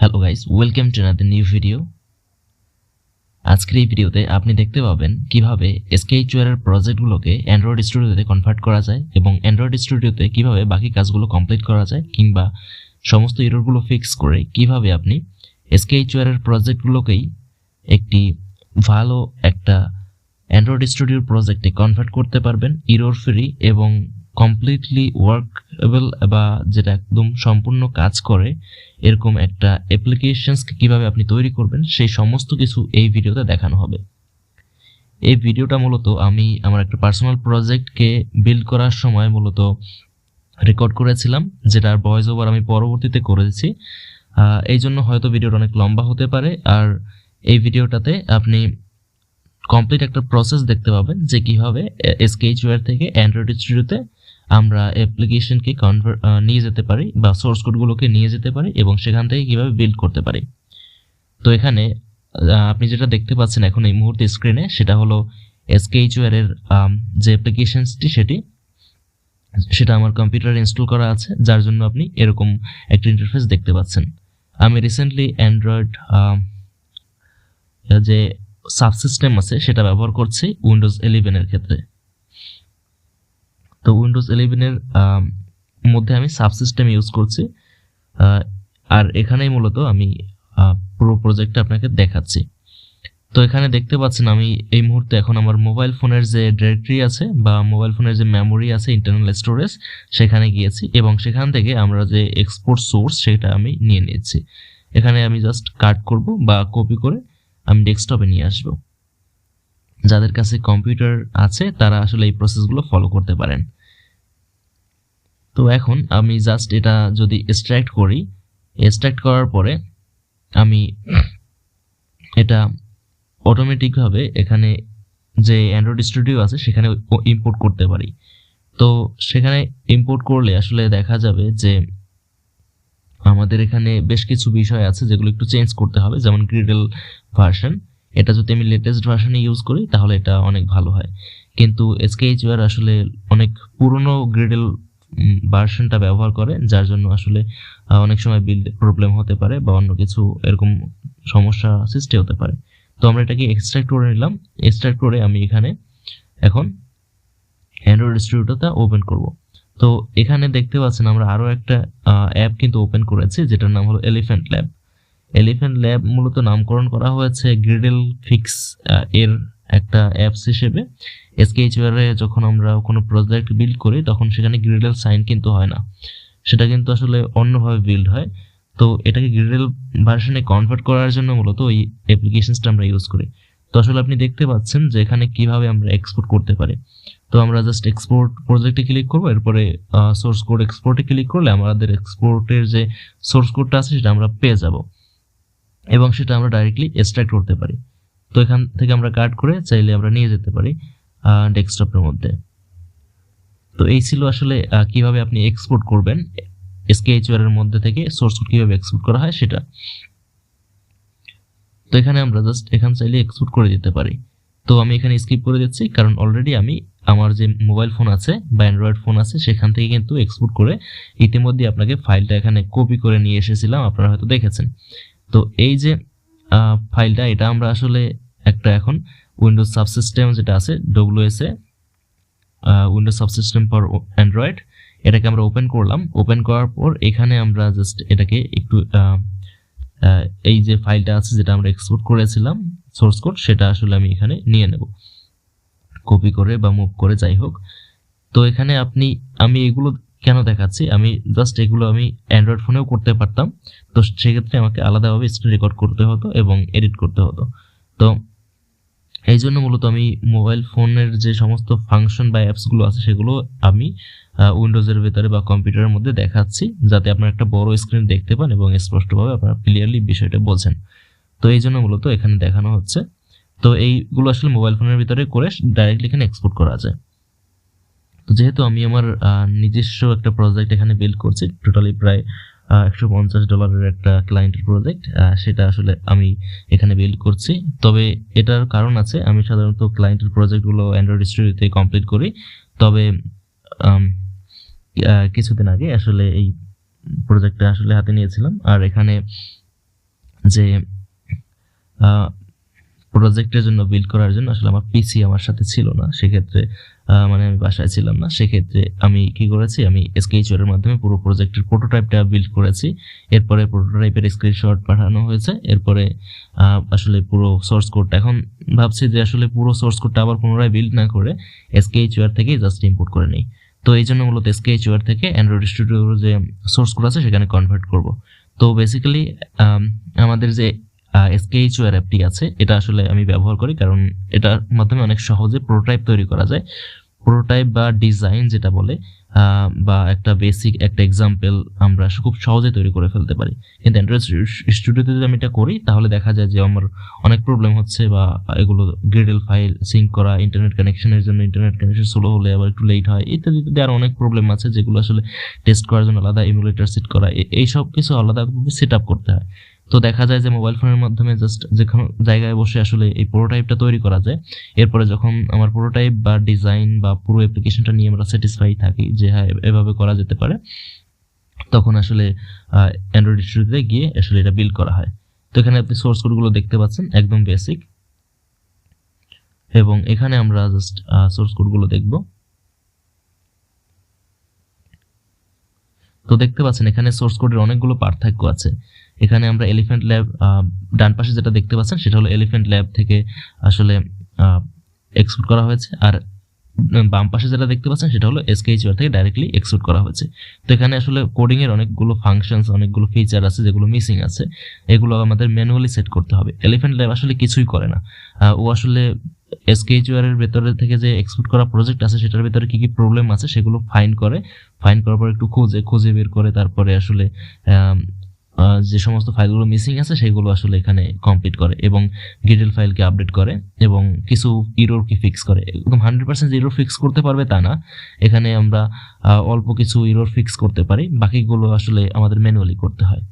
Hello guys, welcome to another new video. আজকের এই ভিডিওতে আপনি দেখতে পাবেন কিভাবে SKHUR এর প্রজেক্টগুলোকে অ্যান্ড্রয়েড স্টুডিওতে কনভার্ট করা যায় এবং অ্যান্ড্রয়েড স্টুডিওতে কিভাবে বাকি কাজগুলো কমপ্লিট করা যায় কিংবা সমস্ত এররগুলো ফিক্স করে কিভাবে আপনি SKHUR এর প্রজেক্টগুলোকেই একটি ভালো একটা অ্যান্ড্রয়েড স্টুডিওর প্রজেক্টে কনভার্ট করতে পারবেন এরর ফ্রি এবং কমপ্লিটলি ওয়ার্কেবল বা যেটা একদম সম্পূর্ণ কাজ করে এরকম একটা অ্যাপ্লিকেশনসকে কিভাবে আপনি তৈরি করবেন সেই সমস্ত কিছু এই ভিডিওতে দেখানো হবে। এই ভিডিওটা মূলত আমি আমার একটা পার্সোনাল প্রজেক্টকে বিল্ড করার সময় মূলত রেকর্ড করেছিলাম, যেটার ভয়েস ওভার আমি পরবর্তীতে করেছি। এই জন্য হয়তো ভিডিওটা অনেক লম্বা হতে পারে। আর এই ভিডিওটাতে আপনি কমপ্লিট একটা প্রসেস দেখতে পাবেন যে কিভাবে SKHUR থেকে অ্যান্ড্রয়েড স্টুডিওতে আমরা অ্যাপ্লিকেশনকে নিয়ে যেতে পারি বা সোর্স কোডগুলোকে নিয়ে যেতে পারি এবং সেখান থেকে কিভাবে বিল্ড করতে পারি। তো এখানে আপনি যেটা দেখতে পাচ্ছেন এখন এই মুহূর্তে স্ক্রিনে, সেটা হলো SKHUR এর যে অ্যাপ্লিকেশনসটি সেটা আমার কম্পিউটারে ইনস্টল করা আছে, যার জন্য আপনি এরকম একটা ইন্টারফেস দেখতে পাচ্ছেন। আমি রিসেন্টলি অ্যান্ড্রয়েড যে সাবসিস্টেম আছে সেটা ব্যবহার করছি উইন্ডোজ 11 এর ক্ষেত্রে। তো উইন্ডোজ 11 এর মধ্যে আমি সাবসিস্টেম ইউজ করছি। আর এখানেই মূলত আমি পুরো প্রজেক্টটা আপনাকে দেখাচ্ছি। তো এখানে দেখতে পাচ্ছেন আমি এই মুহূর্তে এখন আমার মোবাইল ফোনের যে ডিরেক্টরি আছে বা মোবাইল ফোনের যে মেমোরি আছে, ইন্টারনাল স্টোরেজ, সেখানে গিয়েছি এবং সেখান থেকে আমরা যে এক্সপোর্ট সোর্স সেটা আমি নিয়ে নিয়েছি। এখানে আমি জাস্ট কাট করব বা কপি করে আমি ডেস্কটপে নিয়ে আসব। যাদের কাছে কম্পিউটার আছে তারা আসলে এই প্রসেসগুলো ফলো করতে পারেন। তো এখন আমি জাস্ট এটা যদি এক্সট্রাক্ট করি, এক্সট্রাক্ট করার পরে আমি এটা অটোমেটিকভাবে এখানে যে অ্যান্ড্রয়েড স্টুডিও আছে সেখানে ইম্পোর্ট করতে পারি। তো সেখানে ইম্পোর্ট করলে আসলে দেখা যাবে যে আমাদের এখানে বেশ কিছু বিষয় আছে যেগুলো একটু চেঞ্জ করতে হবে, যেমন গ্রিডল ভার্সন। এটা যদি আমি লেটেস্ট ভার্সনে ইউজ করি তাহলে এটা অনেক ভালো হয়, কিন্তু SKHUR আসলে অনেক পুরনো গ্রিডল ভার্সনটা ব্যবহার করে, যার জন্য আসলে অনেক সময় বিল্ড প্রবলেম হতে পারে বা অন্য কিছু এরকম সমস্যা সৃষ্টি হতে পারে। তো আমরা এটাকে এক্সট্রাক্ট করে নিলাম। এক্সট্রাক্ট করে আমি এখানে এখন অ্যান্ড্রয়েড স্টুডিওটা ওপেন করব। তো এখানে দেখতে পাচ্ছেন আমরা আরও একটা অ্যাপ কিন্তু ওপেন করেছি, যেটার নাম হলো এলিফ্যান্ট ল্যাব। এলিফ্যান্ট ল্যাব মূলত নামকরণ করা হয়েছে গ্রিডল ফিক্স এর একটা অ্যাপস হিসেবে। SKHUR এ যখন আমরা কোনো প্রজেক্ট বিল্ড করি তখন সেখানে গ্রিডল সাইন কিন্তু হয় না, সেটা কিন্তু আসলে অন্যভাবে বিল্ড হয়। তো এটাকে গ্রিডল ভার্সনে কনভার্ট করার জন্য মূলত ওই অ্যাপ্লিকেশনসটা আমরা ইউজ করি। তো আসলে আপনি দেখতে পাচ্ছেন যে এখানে কিভাবে আমরা এক্সপোর্ট করতে পারি। তো আমরা জাস্ট এক্সপোর্ট প্রজেক্টে ক্লিক করবো, এরপরে সোর্স কোড এক্সপোর্টে ক্লিক করলে আমাদের এক্সপোর্টের যে সোর্স কোডটা আছে সেটা আমরা পেয়ে যাব এবং সেটা আমরা ডাইরেক্টলি এক্সট্রাক্ট করতে পারি। তো এখান থেকে আমরা কাট করে চাইলে আমরা নিয়ে যেতে পারি ডেস্কটপের মধ্যে। তো এই ছিল আসলে কিভাবে আপনি এক্সপোর্ট করবেন SKHUR এর মধ্যে থেকে সোর্স কোড কিভাবে এক্সপোর্ট করা হয় সেটা। তো এখানে আমরা জাস্ট এখান চাইলে এক্সপোর্ট করে দিতে পারি। তো আমি এখানে স্কিপ করে দিচ্ছি, কারণ অলরেডি আমি আমার যে মোবাইল ফোন আছে বা অ্যান্ড্রয়েড ফোন আছে সেখান থেকে কিন্তু এক্সপোর্ট করে ইতিমধ্যে আপনাকে ফাইলটা এখানে কপি করে নিয়ে এসেছিলাম, আপনারা হয়তো দেখেছেন। তো এই যে ফাইলটা, এটা আমরা আসলে একটা এখন উইন্ডোজ সাবসিস্টেম যেটা আছে WSA, Windows subsystem for Android, এটাকে আমরা ওপেন করলাম। ওপেন করার পর এখানে আমরা জাস্ট এটাকে একটু এই যে ফাইলটা আছে যেটা আমরা এক্সপোর্ট করেছিলাম সোর্স কোড, সেটা আসলে আমি এখানে নিয়ে নেব কপি করে বা মুভ করে, যাই হোক। তো এখানে আমি এগুলো কেন দেখাচ্ছি, আমি জাস্ট এগুলো আমি অ্যান্ড্রয়েড ফোনেও করতে পারতাম। তো সেক্ষেত্রে আমাকে আলাদাভাবে স্ক্রিন রেকর্ড করতে হতো এবং এডিট করতে হতো। তো এই জন্য মূলত আমি মোবাইল ফোনের যে সমস্ত ফাংশন বা অ্যাপসগুলো আছে সেগুলো আমি উইন্ডোজের ভেতরে বা কম্পিউটারের মধ্যে দেখাচ্ছি, যাতে আপনারা একটা বড় স্ক্রিন দেখতে পান এবং স্পষ্টভাবে আপনারা ক্লিয়ারলি বিষয়টা বোঝেন। তো এই জন্য মূলত এখানে দেখানো হচ্ছে। তো এইগুলো আসলে মোবাইল ফোনের ভিতরে করে ডাইরেক্টলি এখানে এক্সপোর্ট করা যায়। তো যেহেতু আমি আমার নিজস্ব একটা প্রজেক্ট এখানে বিল্ড করছি, টোটালি প্রায় $150 একটা ক্লায়েন্টের প্রজেক্ট, সেটা আসলে আমি এখানে বিল্ড করছি। তবে এটার কারণ আছে, আমি সাধারণত ক্লায়েন্টের প্রজেক্টগুলো অ্যান্ড্রয়েড স্টুডিওতে কমপ্লিট করি। তবে কিছুদিন আগে আসলে এই প্রজেক্টটা আসলে হাতে নিয়েছিলাম। আর এখানে যে প্রজেক্টের জন্য বিল্ড করার জন্য আসলে আমার পিসি আমার সাথে ছিল না, সেক্ষেত্রে মানে আমি বাসায় ছিলাম না, সেক্ষেত্রে আমি কি করেছি, আমি স্কেচওয়ার এর মাধ্যমে পুরো প্রজেক্টের প্রোটোটাইপটা বিল্ড করেছি। এরপরে প্রোটোটাইপের স্ক্রিনশট পাঠানো হয়েছে, এরপরে আসলে পুরো সোর্স কোডটা এখন ভাবছি যে আসলে পুরো সোর্স কোডটা আবার পুনরায় বিল্ড না করে স্কেচওয়ার থেকেই জাস্ট ইম্পোর্ট করে নিই। তো এই জন্য মূলত স্কেচওয়ার থেকে অ্যান্ড্রয়েড স্টুডিওর যে সোর্স কোড আছে সেখানে কনভার্ট করব। তো বেসিক্যালি আমাদের যে স্কেচওয়ার অ্যাপটি আছে এটা আসলে আমি ব্যবহার করি, কারণ এটার মাধ্যমে অনেক সহজে প্রোটোটাইপ তৈরি করা যায়। প্রোটোটাইপ বা ডিজাইন যেটা বলে বা একটা বেসিক একটা এক্সাম্পল আমরা খুব সহজে তৈরি করে ফেলতে পারি। কিন্তু অ্যান্ড্রয়েড স্টুডিওতে যদি আমি এটা করি তাহলে দেখা যায় যে আমার অনেক প্রবলেম হচ্ছে, বা এগুলো গ্রিডল ফাইল সিঙ্ক করা, ইন্টারনেট কানেকশনের জন্য ইন্টারনেট কানেকশন স্লো হলে আবার একটু লেট হয়, ইত্যাদি ইত্যাদি আরও অনেক প্রবলেম আছে যেগুলো আসলে টেস্ট করার জন্য আলাদা ইমুলেটর সেট করা, এই সব কিছু আলাদাভাবে সেট আপ করতে হয়। তো দেখা যায় যে মোবাইল ফোনের মাধ্যমে জাস্ট যেকোনো জায়গায় বসে আসলে এই প্রোটোটাইপটা তৈরি করা যায়। এরপরে যখন আমার প্রোটোটাইপ বা ডিজাইন বা পুরো অ্যাপ্লিকেশনটা নিয়ে আমরা স্যাটিসফাই থাকি যে হ্যাঁ এভাবে করা যেতে পারে, তখন আসলে অ্যান্ড্রয়েড স্টুডিওতে গিয়ে আসলে এটা বিল্ড করা হয়। তো এখানে আপনি সোর্স কোডগুলো দেখতে পাচ্ছেন একদম বেসিক, এবং এখানে আমরা জাস্ট সোর্স কোডগুলো দেখব। তো দেখতে পাচ্ছেন এখানে সোর্স কোডের অনেকগুলো পার্থক্য আছে। এখানে আমরা এলিফ্যান্ট ল্যাব, ডান পাশে যেটা দেখতে পাচ্ছেন সেটা হলো এলিফ্যান্ট ল্যাব থেকে আসলে এক্সপোর্ট করা হয়েছে, আর বাম পাশে যেটা দেখতে পাচ্ছেন সেটা হলো স্কেচওয়ার থেকে ডাইরেক্টলি এক্সপোর্ট করা হয়েছে। তো এখানে আসলে কোডিং এর অনেকগুলো ফাংশনস, অনেকগুলো ফিচার আছে যেগুলো মিসিং আছে, এগুলো আমাদের ম্যানুয়ালি সেট করতে হবে। এলিফ্যান্ট ল্যাব আসলে কিছুই করে না, ও আসলে স্কেচওয়ার এর ভেতরে থেকে যে এক্সপোর্ট করা প্রজেক্ট আছে সেটার ভেতরে কি কি প্রবলেম আছে সেগুলো ফাইন্ড করার পর একটু খুঁজে বের করে তারপরে আসলে যে সমস্ত ফাইলগুলো মিসিং আছে সেগুলো আসলে এখানে কমপ্লিট করে, এবং গ্রিডল ফাইলকে আপডেট করে, এবং কিছু ইররকে ফিক্স করে। একদম 100% ইরর ফিক্স করতে পারবে তা না, এখানে আমরা অল্প কিছু ইরর ফিক্স করতে পারি, বাকিগুলো আসলে আমাদের ম্যানুয়ালি করতে হয়।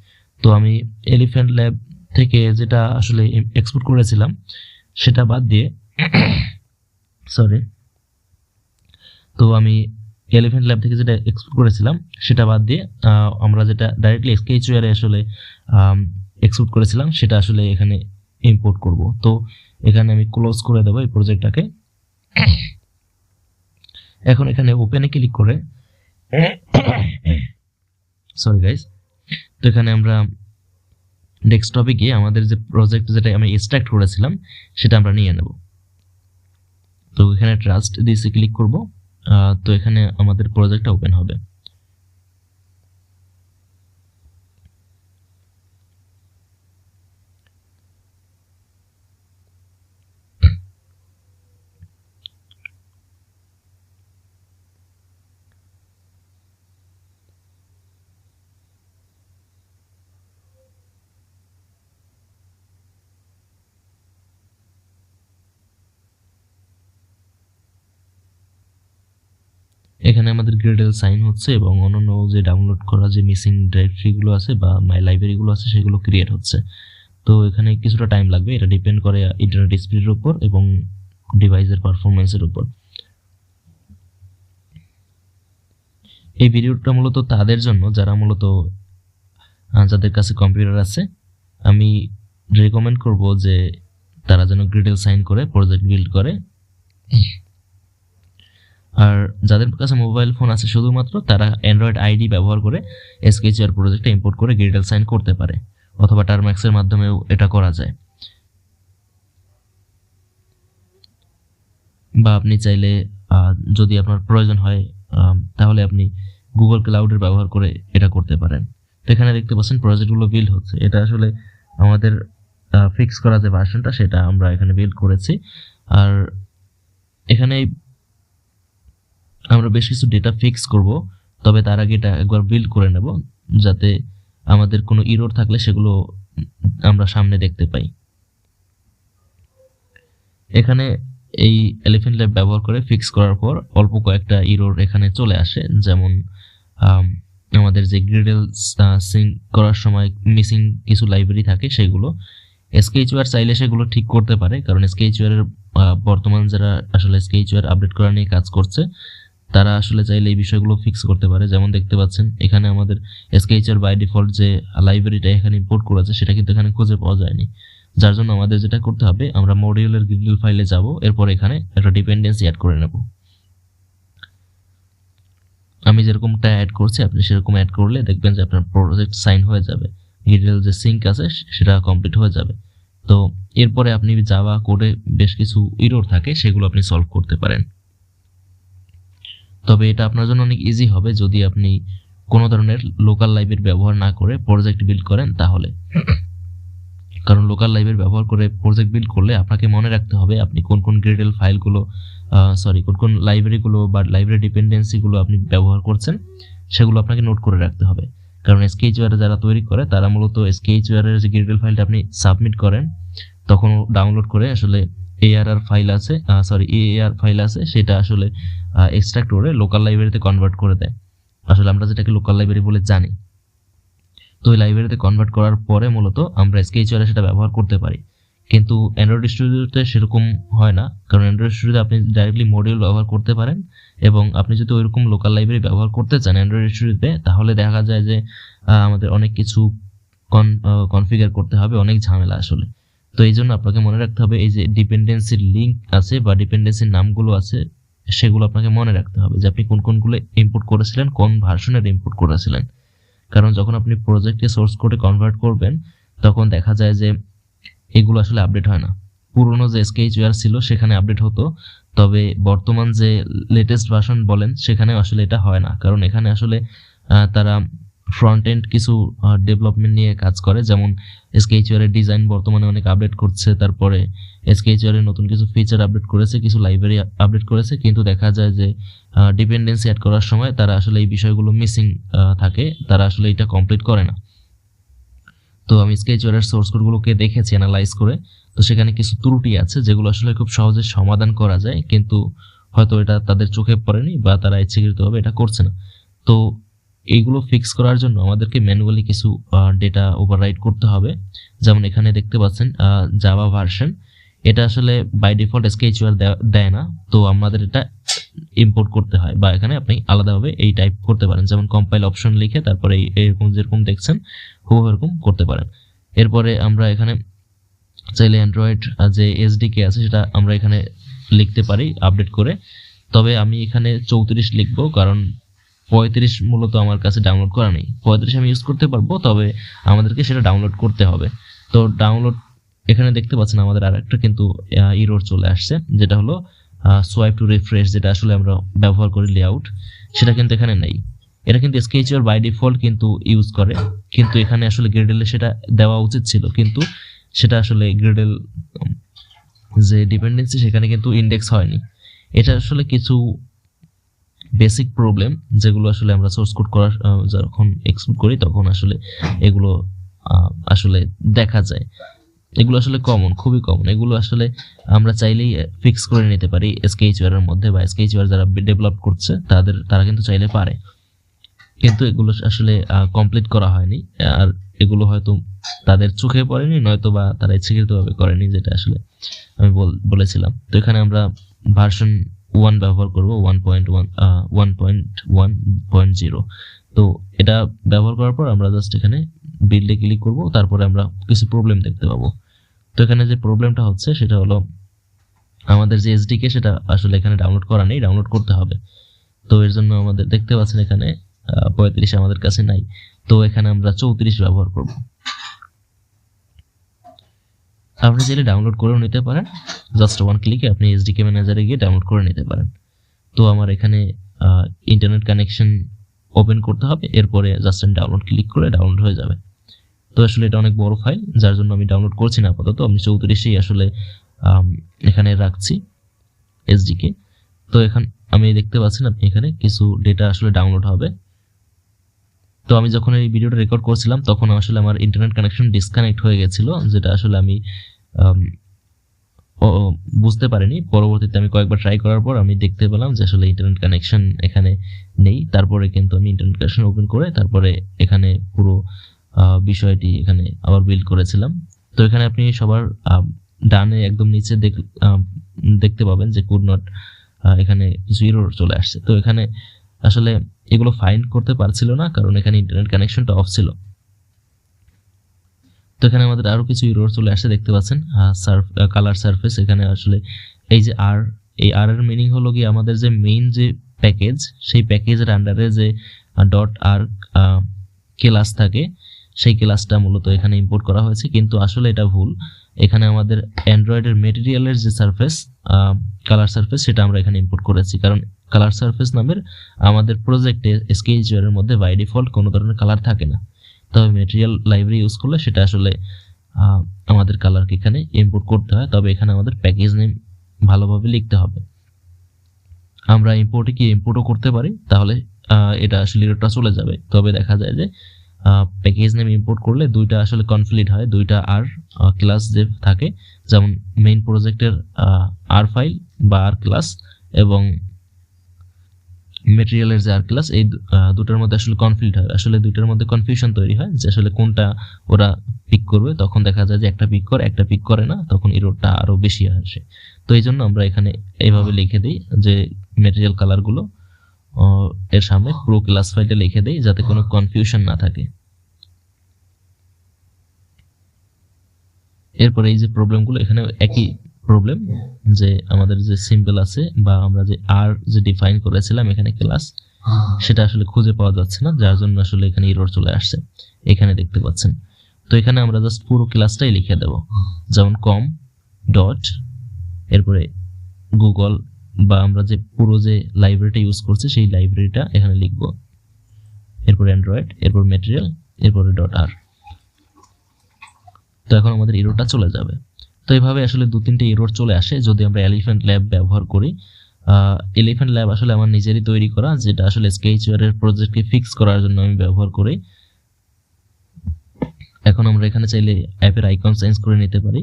তো আমি এলিফ্যান্ট ল্যাব থেকে যেটা আসলে এক্সপোর্ট করেছিলাম সেটা বাদ দিয়ে সরি তো আমি এলিফ্যান্ট ল্যাব থেকে যেটা এক্সপোর্ট করেছিলাম সেটা বাদ দিয়ে আমরা যেটা ডাইরেক্টলি স্কেচওয়ারে আসলে এক্সপোর্ট করেছিলাম সেটা আসলে এখানে ইম্পোর্ট করব। তো এখানে আমি ক্লোজ করে দেবো এই প্রজেক্টটাকে। এখন এখানে ওপেনে ক্লিক করে সরি গাইস, তো এখানে আমরা ডেস্কটপে গিয়ে আমাদের যে প্রজেক্ট যেটা আমি এক্সট্রাক্ট করেছিলাম সেটা আমরা নিয়ে নেব। তো এখানে ট্রাস্ট দিয়েছে ক্লিক করব। তো এখানে আমাদের প্রজেক্টটা ওপেন হবে। এখানে আমাদের গ্রেডেল সাইন হচ্ছে এবং অন্যান্য যে ডাউনলোড করা যে মিসিং ডাইরেক্টরিগুলো আছে বা মাই লাইব্রেরিগুলো আছে সেগুলো ক্রিয়েট হচ্ছে। তো এখানে কিছুটা টাইম লাগবে, এটা ডিপেন্ড করে ইন্টারনেট স্পিডের উপর এবং ডিভাইসের পারফরমেন্সের উপর। এই ভিডিওটা মূলত তাদের জন্য যারা মূলত যাদের কাছে কম্পিউটার আছে। আমি রেকমেন্ড করব যে তারা যেন গ্রিডেল সাইন করে প্রজেক্ট বিল্ড করে, আর যাদের কাছে মোবাইল ফোন আছে শুধুমাত্র তারা অ্যান্ড্রয়েড আইডি ব্যবহার করে স্কেচওয়ার প্রজেক্টটা ইম্পোর্ট করে গ্রিডেল সাইন করতে পারে, অথবা টার্ম্যাক্সের মাধ্যমেও এটা করা যায়। বা আপনি চাইলে যদি আপনার প্রয়োজন হয় তাহলে আপনি গুগল ক্লাউডের ব্যবহার করে এটা করতে পারেন। তো এখানে দেখতে পাচ্ছেন প্রজেক্টগুলো বিল্ড হচ্ছে, এটা আসলে আমাদের ফিক্স করা যে ভার্সনটা সেটা আমরা এখানে বিল্ড করেছি। আর এখানে আমরা বেশ কিছু ডেটা ফিক্স করব, তবে তার আগে এটা একবার বিল্ড করে নেব যাতে আমাদের কোনো ইরর থাকলে সেগুলো আমরা সামনে দেখতে পাই। এখানে এই এলিফ্যান্ট ল্যাব ব্যবহার করে ফিক্স করার পর অল্প কয়েকটা ইরর এখানে চলে আসে, যেমন আমাদের যে গ্রিডেল সিঙ্ক করার সময় মিসিং কিছু লাইব্রেরি থাকে সেগুলো স্কেচওয়ার চাইলে সেগুলো ঠিক করতে পারে, কারণ স্কেচওয়ারের বর্তমান যারা আসলে স্কেচওয়ার আপডেট করা নিয়ে কাজ করছে তারা আসলে চাইলে এই বিষয়গুলো ফিক্স করতে পারে। যেমন দেখতে পাচ্ছেন এখানে আমাদের SKHR বাই ডিফল্ট যে লাইব্রেরিটা এখানে ইম্পোর্ট করেছে সেটা কিন্তু এখানে খুঁজে পাওয়া যায়নি। যার জন্য আমাদের যেটা করতে হবে, আমরা মডিউলের গ্রিডল ফাইলে যাব, এরপর এখানে একটা ডিপেন্ডেন্সি অ্যাড করে নেব। আমি যেরকমটা অ্যাড করছি আপনি সেরকম অ্যাড করলে দেখবেন যে আপনার প্রজেক্ট সাইন হয়ে যাবে, গ্রিডল যে সিঙ্ক আছে সেটা কমপ্লিট হয়ে যাবে। তো এরপরে আপনি জাভা কোডে বেশ কিছু এরর থাকে, সেগুলো আপনি সলভ করতে পারেন। তবে এটা আপনার জন্য অনেক ইজি হবে যদি আপনি কোনো ধরনের লোকাল লাইব্রেরি ব্যবহার না করে প্রজেক্ট বিল্ড করেন তাহলে। কারণ লোকাল লাইব্রেরি ব্যবহার করে প্রজেক্ট বিল্ড করলে আপনাকে মনে রাখতে হবে আপনি কোন কোন গ্রিডল ফাইলগুলো কোন কোন লাইব্রেরিগুলো বা লাইব্রেরি ডিপেন্ডেন্সিগুলো আপনি ব্যবহার করছেন, সেগুলো আপনাকে নোট করে রাখতে হবে। কারণ SKHR যারা তৈরি করে তারা মূলত SKHR এর যে গ্রিডল ফাইলটা আপনি সাবমিট করেন তখন ডাউনলোড করে আসলে ARR ফাইল আছে AAR ফাইল আছে সেটা আসলে এক্সট্রাক্ট করে লোকাল লাইব্রেরিতে কনভার্ট করে দেয়, আসলে আমরা যেটাকে লোকাল লাইব্রেরি বলে জানি। তো এই লাইব্রেরিতে কনভার্ট করার পরে মূলত আমরা SKHR সেটা ব্যবহার করতে পারি। কিন্তু অ্যান্ড্রয়েড স্টুডিওতে সেরকম হয় না, কারণ অ্যান্ড্রয়েড স্টুডিওতে আপনি ডাইরেক্টলি মডিউল ব্যবহার করতে পারেন, এবং আপনি যদি ওইরকম লোকাল লাইব্রেরি ব্যবহার করতে চান অ্যান্ড্রয়েড স্টুডিওতে তাহলে দেখা যায় যে আমাদের অনেক কিছু কনফিগার করতে হবে, অনেক ঝামেলা আসলে। তো এই জন্য আপনাকে মনে রাখতে হবে এই যে ডিপেন্ডেন্সির লিঙ্ক আছে বা ডিপেন্ডেন্সির নামগুলো আছে সেগুলো আপনাকে মনে রাখতে হবে যে আপনি কোন কোনগুলো ইম্পোর্ট করেছিলেন, কোন ভার্সনের ইম্পোর্ট করেছিলেন। কারণ যখন আপনি প্রজেক্টকে সোর্স কোডে কনভার্ট করবেন তখন দেখা যায় যে এগুলো আসলে আপডেট হয় না। পুরনো যে SKHR ছিল সেখানে আপডেট হতো, তবে বর্তমান যে লেটেস্ট ভার্সন বলেন সেখানে আসলে এটা হয় না। কারণ এখানে আসলে তারা ফ্রন্ট এন্ড কিছু ডেভেলপমেন্ট নিয়ে কাজ করে, যেমন SKHR এর ডিজাইন বর্তমানে অনেক আপডেট করছে, তারপরে SKHR এর নতুন কিছু ফিচার আপডেট করেছে, কিছু লাইব্রেরি আপডেট করেছে, কিন্তু দেখা যায় যে ডিপেন্ডেন্সি অ্যাড করার সময় তারা আসলে এই বিষয়গুলো মিসিং থাকে, তারা আসলে এটা কমপ্লিট করে না। তো আমি SKHR এর সোর্স কোডগুলোকে দেখেছি অ্যানালাইজ করে, তো সেখানে কিছু ত্রুটি আছে যেগুলো আসলে খুব সহজে সমাধান করা যায়, কিন্তু হয়তো এটা তাদের চোখে পড়েনি বা তারা ইচ্ছাকৃতভাবে এটা করছে না। তো এইগুলো ফিক্স করার জন্য আমাদেরকে ম্যানুয়ালি কিছু ডেটা ওভাররাইট করতে হবে। যেমন এখানে দেখতে পাচ্ছেন জাভা ভার্সন, এটা আসলে বাই ডিফল্ট SKHR দেয় না, তো আমাদের এটা ইম্পোর্ট করতে হয়, বা এখানে আপনি আলাদাভাবে এই টাইপ করতে পারেন, যেমন কম্পাইল অপশন লিখে তারপরে এরকম যেরকম দেখছেন হুবহু এরকম করতে পারেন। এরপরে আমরা এখানে চাইলে অ্যান্ড্রয়েড যে SDK আছে সেটা আমরা এখানে লিখতে পারি আপডেট করে, তবে আমি এখানে 34 লিখবো কারণ 35 মূলত আমার কাছে ডাউনলোড করা নেই। 35 আমি ইউজ করতে পারবো, তবে আমাদেরকে সেটা ডাউনলোড করতে হবে। তো ডাউনলোড এখানে দেখতে পাচ্ছেন আমাদের আরেকটা কিন্তু এরর চলে আসছে, যেটা হলো সোয়াইপ টু রিফ্রেশ, যেটা আসলে আমরা ব্যবহার করি লেআউট, সেটা কিন্তু এখানে নেই। এটা কিন্তু SKHR বাই ডিফল্ট কিন্তু ইউজ করে, কিন্তু এখানে আসলে গ্রিডলে সেটা দেওয়া উচিত ছিল, কিন্তু সেটা আসলে গ্রিডল যে ডিপেন্ডেন্সি সেখানে কিন্তু ইন্ডেক্স হয়নি। এটা আসলে কিছু বেসিক প্রবলেম যেগুলো আসলে আমরা সোর্স কোড করার যখন এক্সিকিউট করি তখন আসলে এগুলো আসলে দেখা যায়। এগুলো আসলে কমন, খুবই কমন। এগুলো আসলে আমরা চাইলেই ফিক্স করে নিতে পারি SKHR এর মধ্যে, বা SKHR যারা ডেভেলপ করছে তারা কিন্তু চাইলে পারে, কিন্তু এগুলো আসলে কমপ্লিট করা হয়নি, আর এগুলো হয়তো তাদের চোখে পড়েনি, নয়তো বা তারা ইচ্ছাকৃতভাবে করেনি, যেটা আসলে আমি বলেছিলাম। তো এখানে আমরা ভার্সন 1 ব্যবহার করব 1.1.0। তো এটা ব্যবহার করার পর আমরা জাস্ট এখানে বিল্ডে ক্লিক করব, তারপরে আমরা কিছু প্রবলেম দেখতে পাবো। তো এখানে যে প্রবলেমটা হচ্ছে সেটা হলো আমাদের যে SDK সেটা আসলে এখানে ডাউনলোড করা নেই, ডাউনলোড করতে হবে। তো এর জন্য আমাদের দেখতে পাচ্ছেন এখানে 35 আমাদের কাছে নাই, তো এখানে আমরা 34 ব্যবহার করব। আপনি চাইলে ডাউনলোড করেও নিতে পারেন, জাস্ট ওয়ান ক্লিকে আপনি SDK ম্যানেজারে গিয়ে ডাউনলোড করে নিতে পারেন। তো আমার এখানে ইন্টারনেট কানেকশন ওপেন করতে হবে, এরপরে জাস্ট আমি ডাউনলোড ক্লিক করে ডাউনলোড হয়ে যাবে। তো আসলে এটা অনেক বড় ফাইল, যার জন্য আমি ডাউনলোড করছি না আপাতত, আমি 34ই আসলে এখানে রাখছি SDK। তো এখানে আমি দেখতে পাচ্ছেন আপনি এখানে কিছু ডেটা আসলে ডাউনলোড হবে। তো আমি যখন এই ভিডিওটা রেকর্ড করছিলাম তখন আসলে আমার ইন্টারনেট কানেকশন ডিসকানেক্ট হয়ে গেছিল, যেটা আসলে আমি বুঝতে পারিনি। পরবর্তীতে আমি কয়েকবার ট্রাই করার পর আমি দেখতে পেলাম যে আসলে ইন্টারনেট কানেকশন এখানে নেই। তারপরে কিন্তু আমি ইন্টারনেট কানেকশন ওপেন করে তারপরে এখানে পুরো বিষয়টি এখানে আবার বিল্ড করেছিলাম। তো এখানে আপনি সবার ডানে একদম নিচে দেখতে পাবেন যে কুড নট এখানে কিছু এরর চলে আসছে। তো এখানে আসলে এগুলো ফাইন্ড করতে পারছিল না, কারণ এখানে ইন্টারনেট কানেকশনটা অফ ছিল। তো এখানে আমাদের আরো কিছু এরর চলে আসছে, দেখতে পাচ্ছেন কালার সারফেস। এখানে আসলে এই যে এই আর এর মিনিং হলো কি আমাদের যে মেইন যে প্যাকেজ, সেই প্যাকেজের আন্ডারে যে .r ক্লাস থাকে, সেই ক্লাসটা মূলত এখানে ইম্পোর্ট করা হয়েছে, কিন্তু আসলে এটা ভুল। এখানে আমাদের অ্যান্ড্রয়েডের মেটেরিয়ালের যে সারফেস, কালার সারফেস, সেটা আমরা এখানে ইম্পোর্ট করেছি। কারণ কালার সারফেস নামের আমাদের প্রজেক্টে স্কেচওয়্যারের মধ্যে বাই ডিফল্ট কোনো ধরনের কালার থাকে না। তবে মেটেরিয়াল লাইব্রেরি ইউজ করলে সেটা আসলে আমাদের কালারকে এখানে ইম্পোর্ট করতে হয়। তবে এখানে আমাদের প্যাকেজ নেম ভালোভাবে লিখতে হবে। আমরা ইম্পোর্টে কি ইম্পোর্টও করতে পারি, তাহলে এটা আসলে এররটা চলে যাবে। তবে দেখা যায় যে প্যাকেজ নেম ইম্পোর্ট করলে দুইটা আসলে কনফ্লিক্ট হয়, দুইটা আর ক্লাস যে থাকে, যেমন মেইন প্রজেক্টের আর ফাইল বা আর ক্লাস এবং মেটেরিয়ালের যে আর ক্লাস, এই দুটার মধ্যে আসলে কনফ্লিক্ট হয়। আসলে দুটার মধ্যে কনফিউশন তৈরি হয় যে আসলে কোনটা ওরা পিক করবে। তখন দেখা যায় যে একটা পিক করে, একটা পিক করে না, তখন এররটা আরো বেশি আসে। তো এই জন্য আমরা এখানে এইভাবে লিখে দিই যে মেটেরিয়াল কালারগুলো এর সামনে পুরো ক্লাস ফাইলটা লিখে দেই, যাতে কোনো কনফিউশন না থাকে। এরপরে এই যে প্রবলেমগুলো, এখানে একই প্রবলেম, যে আমাদের যে সিম্বল আছে বা আমরা যে আর যে ডিফাইন করেছিলাম এখানে ক্লাস, সেটা আসলে খুঁজে পাওয়া যাচ্ছে না, যার জন্য আসলে এখানে এরর চলে আসছে। এখানে দেখতে পাচ্ছেন। তো এখানে আমরা জাস্ট পুরো ক্লাসটাই লিখে দেব, যেমন কম ডট, এরপরে গুগল বা আমরা যে পুরো যে লাইব্রেরিটা ইউজ করছি সেই লাইব্রেরিটা এখানে লিখব, এরপর অ্যান্ড্রয়েড, এরপর মেটেরিয়াল, এরপরে .r। তো এখন আমাদের এররটা চলে যাবে। তো এইভাবে আসলে 2-3টে এরর চলে আসে যদি আমরা এলিফ্যান্ট ল্যাব ব্যবহার করি। এলিফ্যান্ট ল্যাব আসলে আমার নিজেরই তৈরি করা, যেটা আসলে স্কেচওয়্যারের প্রজেক্টকে ফিক্স করার জন্য আমি ব্যবহার করি। এখন আমরা এখানে চাইলে অ্যাপের আইকন চেঞ্জ করে নিতে পারি।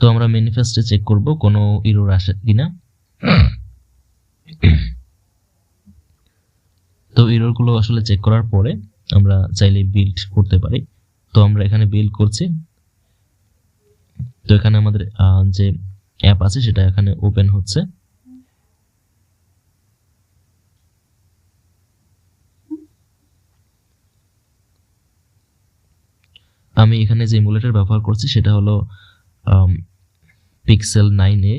তো আমরা ম্যানিফেস্টে চেক করব কোনো এরর আসে কিনা। তো এররগুলো আসলে চেক করার পরে আমরা চাইলে বিল্ড করতে পারি। তো আমরা এখানে বিল্ড করছি। তো এখানে আমাদের যে অ্যাপ আছে সেটা এখানে ওপেন হচ্ছে। আমি এখানে যে ইমুলেটর ব্যবহার করছি সেটা হলো পিক্সেল 9a।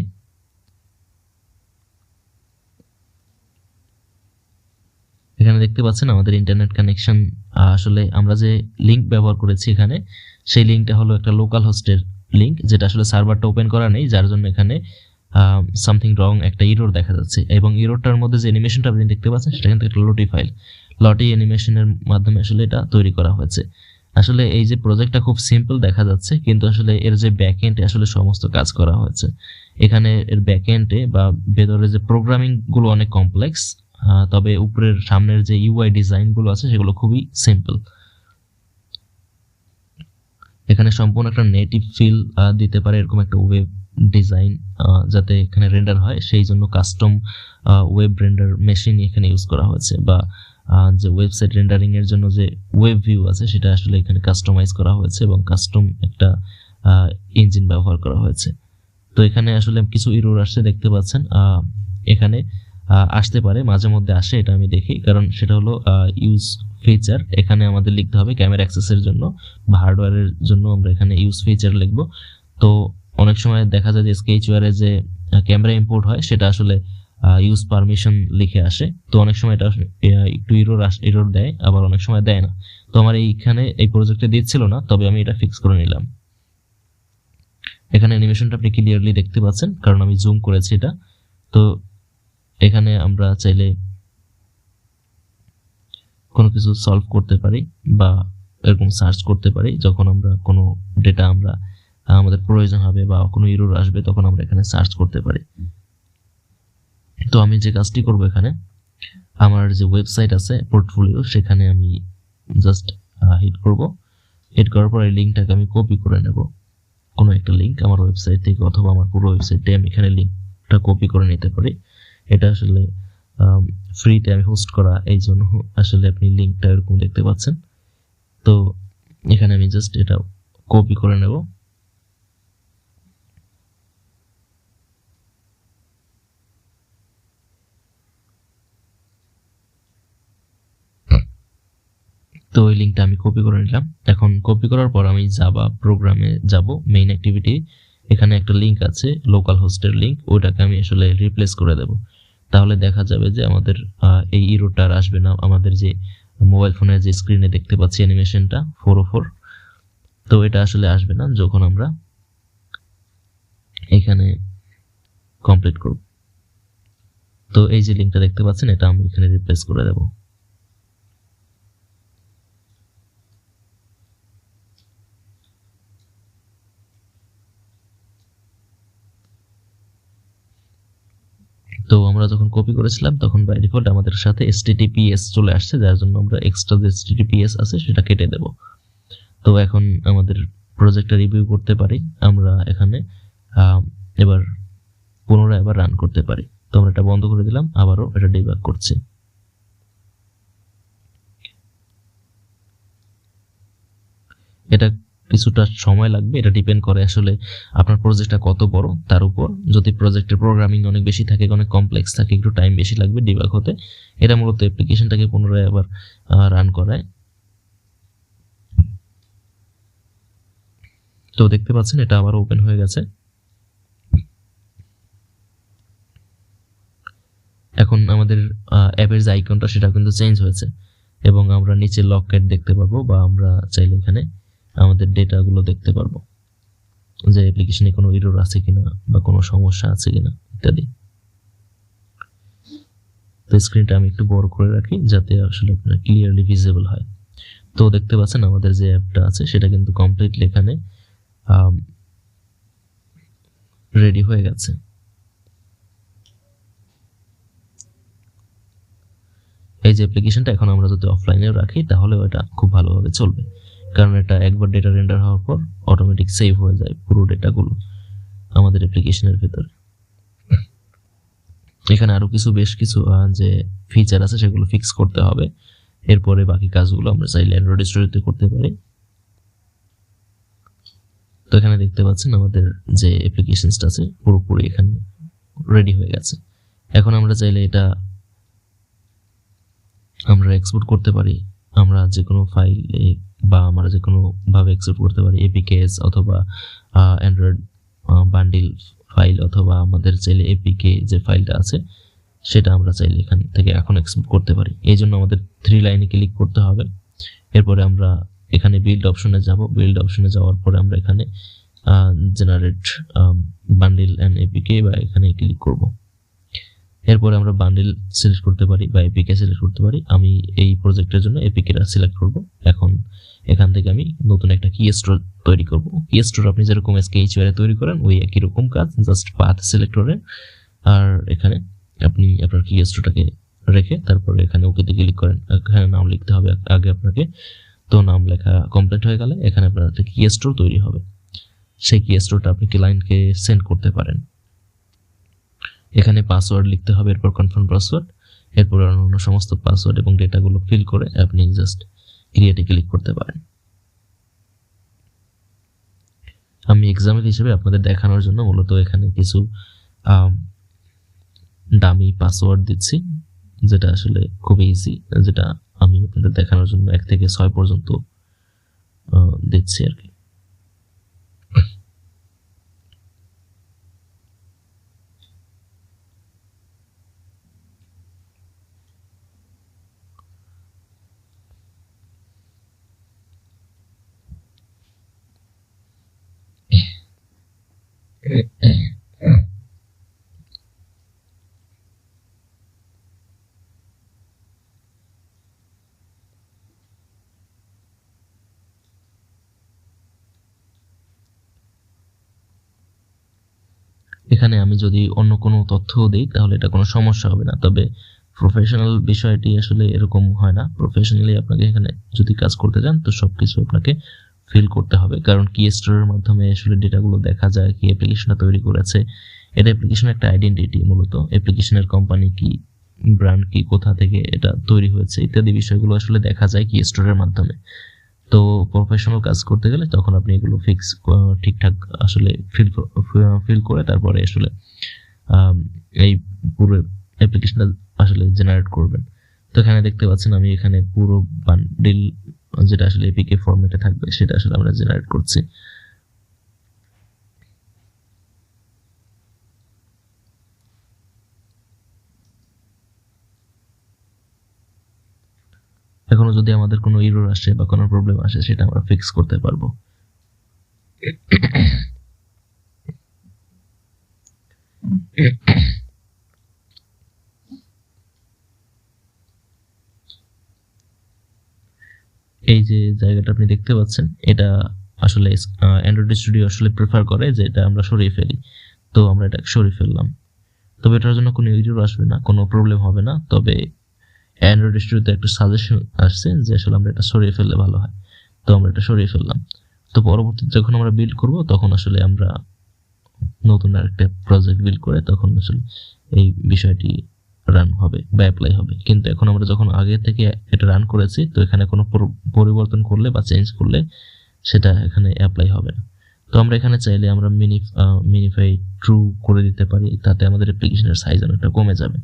এখানে দেখতে পাচ্ছেন আমাদের ইন্টারনেট কানেকশন, আসলে আমরা যে লিংক ব্যবহার করেছি এখানে, সেই লিংকটা হলো একটা লোকাল হোস্টের লিংক, যেটা আসলে সার্ভারটা ওপেন করা নেই, যার জন্য এখানে সামথিং রং একটা এরর দেখা যাচ্ছে। এবং এররটার মধ্যে যে অ্যানিমেশনটা আপনি দেখতে পাচ্ছেন সেটা কিন্তু একটা লটি ফাইল, লটি অ্যানিমেশনের মাধ্যমে আসলে এটা তৈরি করা হয়েছে। আসলে এই যে প্রজেক্টটা খুব সিম্পল দেখা যাচ্ছে, কিন্তু আসলে এর যে ব্যাকএন্ডে আসলে সমস্ত কাজ করা হয়েছে। এখানে এর ব্যাকএন্ডে বা ভেতরে যে প্রোগ্রামিং গুলো অনেক কমপ্লেক্স, তবে উপরের সামনের যে ইউআই ডিজাইন গুলো আছে সেগুলো খুবই সিম্পল। এখানে সম্পূর্ণ একটা নেটিভ ফিল দিতে পারে এরকম একটা ওয়েব ডিজাইন, যাতে এখানে রেন্ডার হয়, সেই জন্য কাস্টম ওয়েব রেন্ডার মেশিন এখানে ইউজ করা হয়েছে, বা যে ওয়েবসাইট রেন্ডারিং এর জন্য যে ওয়েব ভিউ আছে সেটা আসলে এখানে কাস্টমাইজ করা হয়েছে এবং কাস্টম একটা ইঞ্জিন ব্যবহার করা হয়েছে। তো এখানে আসলে কিছু এরর আসছে দেখতে পাচ্ছেন। এখানে আসতে পারে, মাঝে মধ্যে আসে, এটা আমি দেখি, কারণ সেটা হলো ইউজ ফিচার। এখানে আমাদের লিখতে হবে ক্যামেরা অ্যাক্সেসের জন্য বা হার্ডওয়্যারের জন্য আমরা এখানে ইউজ ফিচার লিখব। তো অনেক সময় দেখা যায় যে স্কেচওয়্যারে যে ক্যামেরা ইম্পোর্ট হয় সেটা আসলে ইউজ পারমিশন লিখে আসে। তো অনেক সময় এটা একটু এরর দেয়, আবার অনেক সময় দেয় না। তো আমার এইখানে এই প্রজেক্টে দিচ্ছিল না, তবে আমি এটা ফিক্স করে নিলাম। এখানে অ্যানিমেশনটা আপনি ক্লিয়ারলি দেখতে পাচ্ছেন, কারণ আমি জুম করেছি এটা। তো এখানে আমরা চাইলে কোনো কিছু সলভ করতে পারি বা এরকম সার্চ করতে পারি, যখন আমরা কোনো ডেটা আমাদের প্রয়োজন হবে বা কোনো এরর আসবে তখন আমরা এখানে সার্চ করতে পারি। তো আমি যে কাজটি করব, এখানে আমার যে ওয়েবসাইট আছে পোর্টফোলিও, সেখানে আমি জাস্ট হিট করব। হিট করার পর এই লিঙ্কটাকে আমি কপি করে নেব, কোনো একটা লিঙ্ক আমার ওয়েবসাইট থেকে অথবা আমার পুরো ওয়েবসাইটে আমি এখানে লিঙ্কটা কপি করে নিতে পারি। এটা আসলে ফ্রিতে আমি হোস্ট করা, এই জন্য আসলে আপনি লিঙ্কটা এরকম দেখতে পাচ্ছেন। তো এখানে আমি জাস্ট এটা কপি করে নেব। তো ওই লিঙ্কটা আমি কপি করে নিলাম। এখন কপি করার পর আমি জাভা প্রোগ্রামে যাব, মেইন অ্যাক্টিভিটি, এখানে একটা লিঙ্ক আছে লোকাল হোস্টের লিঙ্ক, ওটাকে আমি আসলে রিপ্লেস করে দেব। তাহলে দেখা যাবে যে আমাদের এই ইরোটা আর আসবে না, আমাদের যে মোবাইল ফোনের যে স্ক্রিনে দেখতে পাচ্ছি অ্যানিমেশনটা 404, তো এটা আসলে আসবে না যখন আমরা এখানে কমপ্লিট করব। তো এই যে লিঙ্কটা দেখতে পাচ্ছেন, এটা আমি এখানে রিপ্লেস করে দেব। তো আমরা যখন কপি করেছিলাম তখন বাই ডিফল্ট আমাদের সাথে HTTPS চলে আসছে, যার জন্য আমরা এক্সট্রা যে HTTPS আছে সেটা কেটে দেব। তো এখন আমাদের প্রজেক্টটা রিভিউ করতে পারি আমরা এখানে, এবার পুনরায় আবার রান করতে পারি। তো আমরা এটা বন্ধ করে দিলাম, আবারও এটা ডিবাগ করছি। এটা কিছুটা সময় লাগবে, এটা ডিপেন্ড করে আসলে আপনার প্রজেক্টটা কত বড় তার উপর। যদি প্রজেক্টের প্রোগ্রামিং অনেক বেশি থাকে, অনেক কমপ্লেক্স থাকে, একটু টাইম বেশি লাগবে ডিবাগ হতে। এটা মূলত অ্যাপ্লিকেশনটাকে পুনরায় আবার রান করায়। তো দেখতে পাচ্ছেন এটা আবার ওপেন হয়ে গেছে। এখন আমাদের অ্যাপের যে আইকনটা সেটা কিন্তু চেঞ্জ হয়েছে, এবং আমরা নিচে লক ক্যাট দেখতে পারবো, বা আমরা চাইলে এখানে আমাদের ডেটাগুলো দেখতে পারবো যে অ্যাপ্লিকেশনে কোনো এরর আছে কিনা বা কোনো সমস্যা আছে কিনা ইত্যাদি। তো স্ক্রিনটা আমি একটু বড় করে রাখি যাতে আসলে আপনার ক্লিয়ারলি ভিজিবল হয়। তো দেখতে পাচ্ছেন আমাদের যে অ্যাপটা আছে সেটা কিন্তু কমপ্লিটলি এখানে রেডি হয়ে গেছে। এই যে অ্যাপ্লিকেশনটা এখন আমরা যদি অফলাইনেও রাখি তাহলে এটা খুব ভালোভাবে চলবে, কারণ এটা একবার ডেটা রেন্ডার হওয়ার পর অটোমেটিক সেভ হয়ে যায় পুরো ডেটাগুলো আমাদের অ্যাপ্লিকেশনের ভেতরে। এখানে আরো বেশ কিছু যে ফিচার আছে সেগুলো ফিক্স করতে হবে, এরপরে বাকি কাজগুলো আমরা চাইলে অ্যান্ড্রয়েড স্টোরিতে করতে পারি। তো এখানে দেখতে পাচ্ছেন আমাদের যে অ্যাপ্লিকেশনসটা আছে পুরোপুরি এখানে রেডি হয়ে গেছে। এখন আমরা চাইলে এটা আমরা এক্সপোর্ট করতে পারি, আমরা যে কোনো ফাইল বা আমরা যে কোনো ভাবে এক্সপোর্ট করতে পারি, এপিকেস অথবা অ্যান্ড্রয়েড বান্ডিল ফাইল, অথবা আমাদের চাইলে এপিকে যে ফাইলটা আছে সেটা আমরা চাইলে এখান থেকে এখন এক্সপোর্ট করতে পারি। এই জন্য আমাদের 3 লাইনে ক্লিক করতে হবে। এরপরে আমরা এখানে বিল্ড অপশনে যাব, বিল্ড অপশনে যাওয়ার পরে আমরা এখানে জেনারেট বান্ডিল অ্যান্ড এপিকে বা এখানে ক্লিক করব। এরপরে আমরা বান্ডিল সিলেক্ট করতে পারি বা এপিকে সিলেক্ট করতে পারি। আমি এই প্রজেক্টের জন্য এপিকেটা সিলেক্ট করব। এখন এখান থেকে আমি নতুন একটা কি স্টোর তৈরি করব। কি স্টোর আপনি যেরকম SKHUR তৈরি করেন ওই একই রকম কাজ, জাস্ট পাথ সিলেক্ট করে আর এখানে আপনি আপনার কি স্টোরটাকে রেখে তারপরে এখানে ওকেতে ক্লিক করেন। এখানে নাম লিখতে হবে আগে আপনাকে। তো নাম লেখা কমপ্লিট হয়ে গেলে এখানে আপনার একটা কি স্টোর তৈরি হবে। সেই কি স্টোরটা আপনি ক্লায়েন্টকে সেন্ড করতে পারেন। এখানে পাসওয়ার্ড লিখতে হবে, এরপর কনফার্ম পাসওয়ার্ড, এরপর অন্য সমস্ত পাসওয়ার্ড এবং ডেটাগুলো ফিল করে আপনি জাস্ট ক্রিয়েটে ক্লিক করতে পারেন। আমি এক্সাম্পল হিসেবে আপনাদের দেখানোর জন্য মূলত এখানে কিছু ডামি পাসওয়ার্ড দিচ্ছি, যেটা আসলে খুব ইজি, যেটা আমি আপনাদের দেখানোর জন্য 1 থেকে 6 পর্যন্ত দিচ্ছি আর কি। এখানে আমি যদি অন্য কোনো তথ্য দিই তাহলে এটা কোনো সমস্যা হবে না, তবে প্রফেশনাল বিষয়টি আসলে এরকম হয় না। প্রফেশনালি আপনাকে এখানে যদি কাজ করতে চান তো সবকিছু আপনাকে ফিল করতে হবে, কারণ কি স্টোরের মাধ্যমে আসলে ডেটাগুলো দেখা যায়, কি অ্যাপ্লিকেশনটা তৈরি করেছে, এটা অ্যাপ্লিকেশনের একটা আইডেন্টিটি, মূলত অ্যাপ্লিকেশনের কোম্পানি কি, ব্র্যান্ড কি, কোথা থেকে এটা তৈরি হয়েছে ইত্যাদি বিষয়গুলো আসলে দেখা যায় কি স্টোরের মাধ্যমে। তো প্রফেশনাল কাজ করতে গেলে তখন আপনি এগুলো ফিক্স ঠিকঠাক আসলে ফিল করে তারপরে আসলে এই পুরো অ্যাপ্লিকেশনটা আসলে জেনারেট করবেন। তো এখানে দেখতে পাচ্ছেন আমি এখানে পুরো বান্ডিল যেটা আসলে এপিকে ফরম্যাটে থাকবে সেটা আসলে আমরা জেনারেট করছি। এখনো যদি আমাদের কোনো এরর আসে বা কোনো প্রবলেম আসে সেটা আমরা ফিক্স করতে পারবো। এই যে জায়গাটা আপনি দেখতে পাচ্ছেন এটা আসলে অ্যান্ড্রয়েড স্টুডিও আসলে প্রেফার করে যে এটা আমরা সরিয়ে ফেলি। তো আমরা এটা সরিয়ে ফেললাম। তবে এটার জন্য কোনো এরর আসবে না, কোনো প্রবলেম হবে না। তবে অ্যান্ড্রয়েড স্টুডিওতে একটা সাজেশন আসছে যে আসলে আমরা এটা সরিয়ে ফেললে ভালো হয়। তো আমরা এটা সরিয়ে ফেললাম। তো পরবর্তীতে যখন আমরা বিল্ড করব তখন আসলে আমরা নতুন আরেকটা প্রজেক্ট বিল্ড করে তখন আসলে এই বিষয়টি রান হবে বা অ্যাপ্লাই হবে। কিন্তু এখন আমরা যখন আগে থেকে এটা রান করেছি তো এখানে কোনো পরিবর্তন করলে বা চেঞ্জ করলে সেটা এখানে অ্যাপ্লাই হবে না। তো আমরা এখানে চাইলে আমরা মিনিফাই ট্রু করে দিতে পারি, তাতে আমাদের অ্যাপ্লিকেশনের সাইজ অনেকটা কমে যাবে।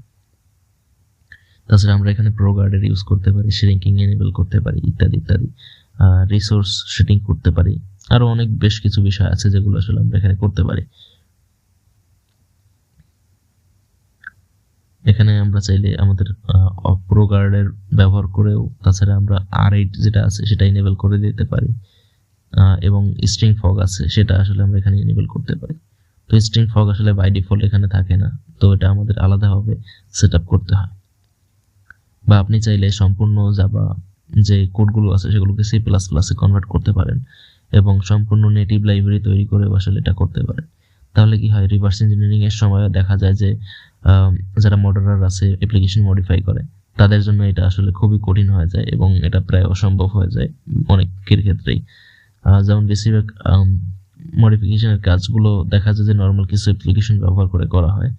তাছাড়া আমরা এখানে প্রো গার্ডের ইউজ করতে পারি, শ্রিঙ্কিং এনেবল করতে পারি ইত্যাদি ইত্যাদি। রিসোর্স সেটিং করতে পারি, আরো অনেক বেশ কিছু বিষয় আছে যেগুলো আসলে আমরা এখানে করতে পারি। এখানে আমরা চাইলে আমাদের প্রো গার্ডের ব্যবহার করেও তাছাড়া আমরা R8 যেটা আছে সেটা এনেবল করে দিতে পারি। এবং স্ট্রিং ফগ আছে সেটা আসলে আমরা এখানে এনেবল করতে পারি। তো স্ট্রিং ফগ আসলে বাই ডিফল্ট এখানে থাকে না, তো এটা আমাদের আলাদাভাবে সেট আপ করতে হয়। বা আপনি চাইলে সম্পূর্ণ জাভা যে কোডগুলো আছে সেগুলোকে সি প্লাস প্লাসে কনভার্ট করতে পারেন এবং সম্পূর্ণ নেটিভ লাইব্রেরি তৈরি করে আসলে এটা করতে পারেন। তাহলে কি হয়, রিভার্স ইঞ্জিনিয়ারিং এর সময় দেখা যায় যে যারা মডেলার আছে অ্যাপ্লিকেশন মডিফাই করে তাদের জন্য এটা আসলে খুবই কঠিন হয়ে যায় এবং এটা প্রায় অসম্ভব হয়ে যায় অনেকের ক্ষেত্রেই। যেমন বেশিরভাগ মডিফিকেশনের কাজগুলো দেখা যায় যে নর্মাল কিছু অ্যাপ্লিকেশন ব্যবহার করে করা হয়,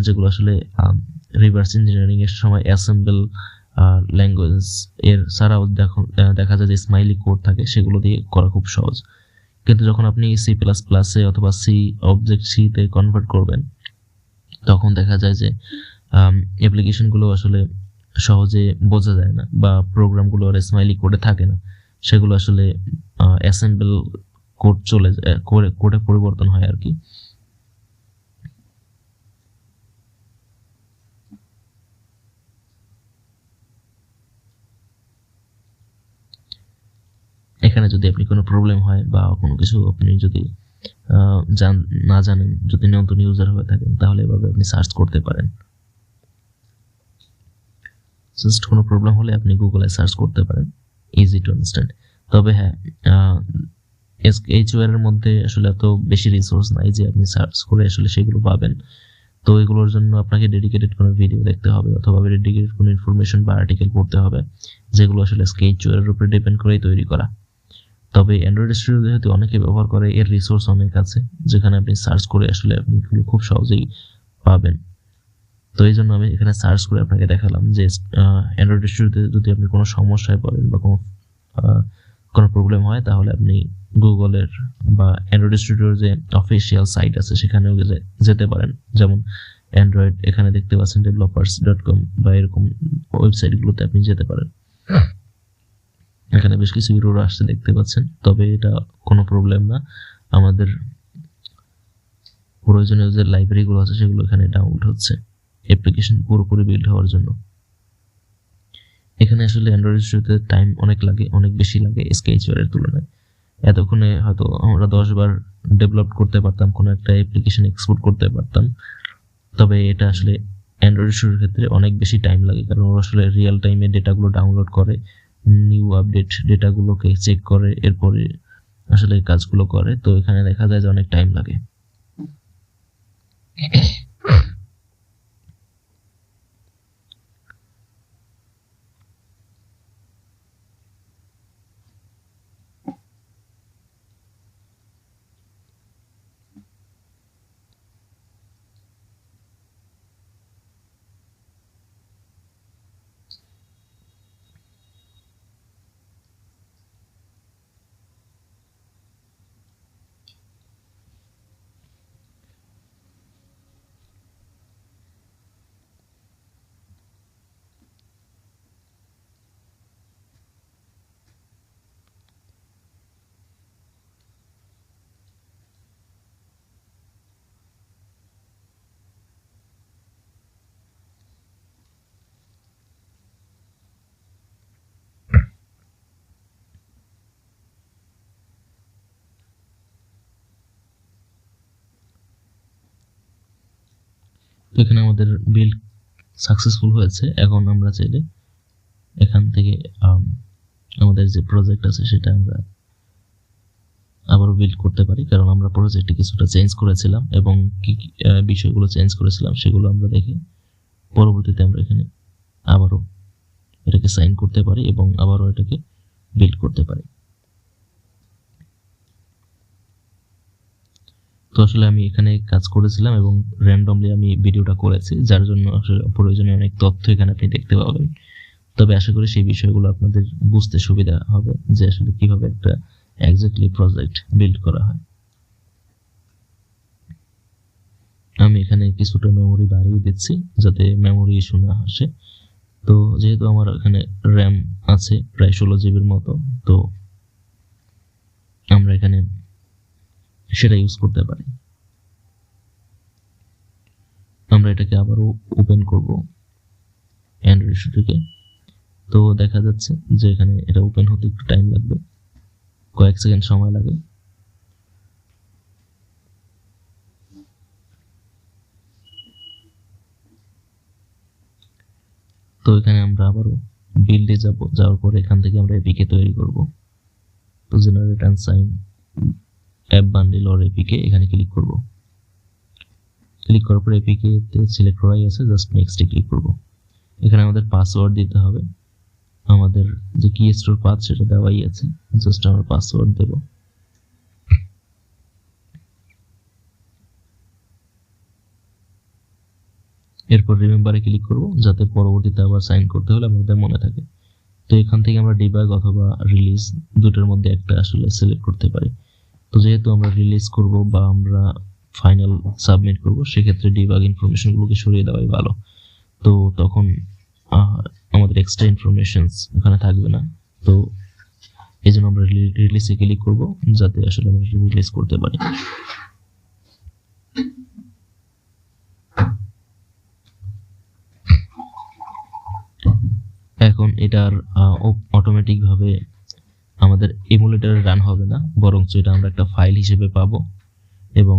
যেগুলো আসলে রিভার্স ইঞ্জিনিয়ারিং এর সময় অ্যাসেম্বল ল্যাঙ্গুয়েজ এর ছাড়াও দেখা যায় যে স্মাইলি কোড থাকে, সেগুলো দিয়ে করা খুব সহজ। কিন্তু যখন আপনি সি প্লাস প্লাসে অথবা সি অবজেক্ট সিতে কনভার্ট করবেন তখন দেখা যায় যে অ্যাপ্লিকেশনগুলো আসলে সহজে বোঝা যায় না বা প্রোগ্রামগুলো আর স্মাইলি কোডে থাকে না, সেগুলো আসলে অ্যাসেম্বল কোড চলে যায়, কোডে পরিবর্তন হয় আর কি। এখানে যদি আপনি কোনো প্রবলেম হয় বা কোনো কিছু আপনি যদি না জানেন, যদি নতুন ইউজার হয়ে থাকেন তাহলে এভাবে আপনি সার্চ করতে পারেন। জাস্ট কোনো প্রবলেম হলে আপনি গুগলে সার্চ করতে পারেন, ইজি টু আন্ডারস্ট্যান্ড। তবে হ্যাঁ, এইচওআর এর মধ্যে আসলে এত বেশি রিসোর্স নাই যে আপনি সার্চ করে আসলে সেগুলো পাবেন। তো এগুলোর জন্য আপনাকে ডেডিকেটেড কোনো ভিডিও দেখতে হবে অথবা ডেডিকেটেড কোনো ইনফরমেশন বা আর্টিকেল পড়তে হবে, যেগুলো আসলে এইচওআর এর উপরে ডিপেন্ড করেই তৈরি করা। তবে অ্যান্ড্রয়েড স্টুডিও যেহেতু অনেকে ব্যবহার করে, এর রিসোর্স অনেক আছে যেখানে আপনি সার্চ করে আসলে আপনি খুব সহজেই পাবেন। তো এই জন্য আমি এখানে সার্চ করে আপনাকে দেখালাম যে অ্যান্ড্রয়েড স্টুডিওতে যদি আপনি কোনো সমস্যায় পড়েন বা কোনো প্রবলেম হয় তাহলে আপনি গুগলের বা অ্যান্ড্রয়েড স্টুডিওর যে অফিসিয়াল সাইট আছে সেখানেও যেতে পারেন। যেমন অ্যান্ড্রয়েড এখানে দেখতে পাচ্ছেন developers.com বা এরকম ওয়েবসাইটগুলোতে আপনি যেতে পারেন। এখানে বেশ কিছু ইউরো আসছে দেখতে পাচ্ছেন, তবে এটা কোনো প্রবলেম না। আমাদের প্রয়োজনীয় যে লাইব্রেরিগুলো আছে সেগুলো এখানে ডাউনলোড হচ্ছে অ্যাপ্লিকেশন পুরোপুরি বিল্ড হওয়ার জন্য। এখানে আসলে অ্যান্ড্রয়েড স্টুডিওতে টাইম অনেক লাগে, অনেক বেশি লাগে স্কেচওয়ার এর তুলনায়। এতক্ষণে হয়তো আমরা 10 বার ডেভেলপ করতে পারতাম, কোনো একটা অ্যাপ্লিকেশন এক্সপোর্ট করতে পারতাম। তবে এটা আসলে অ্যান্ড্রয়েড স্টুডিওর ক্ষেত্রে অনেক বেশি টাইম লাগে, কারণ ওরা আসলে রিয়েল টাইমে ডেটাগুলো ডাউনলোড করে, নিউ আপডেট ডেটাগুলোকে চেক করে, এরপরে আসলে কাজগুলো করে। তো এখানে দেখা যায় যে অনেক টাইম লাগে। এখানে আমাদের বিল্ড সাকসেসফুল হয়েছে। এখন আমরা চাইলে এখান থেকে আমাদের যে প্রজেক্ট আছে সেটা আমরা আবারও বিল্ড করতে পারি, কারণ আমরা প্রজেক্টে কিছুটা চেঞ্জ করেছিলাম এবং কি বিষয়গুলো চেঞ্জ করেছিলাম সেগুলো আমরা দেখে পরবর্তীতে আমরা এখানে আবারও এটাকে সাইন করতে পারি এবং আবারও এটাকে বিল্ড করতে পারি। তো আসলে আমি এখানে কাজ করেছিলাম এবং র্যান্ডমলি আমি ভিডিওটা করেছি, যার জন্য আসলে প্রয়োজনীয় অনেক তথ্য এখানে আপনি দেখতে পাবেন। তবে আশা করি সেই বিষয়গুলো আপনাদের বুঝতে সুবিধা হবে যে আসলে কিভাবে একটা এক্স্যাক্টলি প্রজেক্ট বিল্ড করা হয়। আমি এখানে কিছুটা মেমোরি বাড়িয়ে দিচ্ছি যাতে মেমোরি ইস্যু না আসে। তো যেহেতু আমার এখানে র্যাম আছে প্রায় 16 জিবির মতো, তো আমরা এখানে সেটা ইউজ করতে পারি। আমরা এটাকে আবারও ওপেন করব অ্যান্ড্রয়েড স্টুডিওকে। তো দেখা যাচ্ছে যে এখানে এটা ওপেন হতে একটু টাইম লাগবে, কয়েক সেকেন্ড সময় লাগে। তো এখানে আমরা আবারও বিল্ডে যাওয়ার পর এখান থেকে আমরা এপিকে তৈরি করব। তো generate and sign app bundle or APK এখানে ক্লিক করব। ক্লিক করার পর এপিকে তে সিলেক্ট করাই আছে, জাস্ট নেক্সটে ক্লিক করব। এখানে আমাদের পাসওয়ার্ড দিতে হবে, আমাদের যে কি স্টোর পাথ সেটা দেওয়াই আছে, জাস্ট আমরা পাসওয়ার্ড দেব। এরপর রিমেম্বারে ক্লিক করব যাতে পরবর্তীতে আবার সাইন করতে হলে আমাদের মনে থাকে। তো এখান থেকে আমরা ডিবাগ অথবা রিলিজ দুটোর মধ্যে একটা আসলে সিলেক্ট করতে পারি। তো যেহেতু আমরা রিলিজ করব বা আমরা ফাইনাল সাবমিট করব, সেক্ষেত্রে ডিবাগ ইনফরমেশনগুলোকে সরিয়ে দেওয়াই ভালো। তো তখন আমাদের এক্সট্রা ইনফরমেশনস এখানে থাকবে না। তো এই জন্য আমরা রিলিজে ক্লিক করব যাতে আসলে আমরা রিলিজ করতে পারি। এখন এটার অটোমেটিকভাবে আমাদের এমুলেটরে রান হবে না, বরঞ্চ এটা আমরা একটা ফাইল হিসেবে পাবো এবং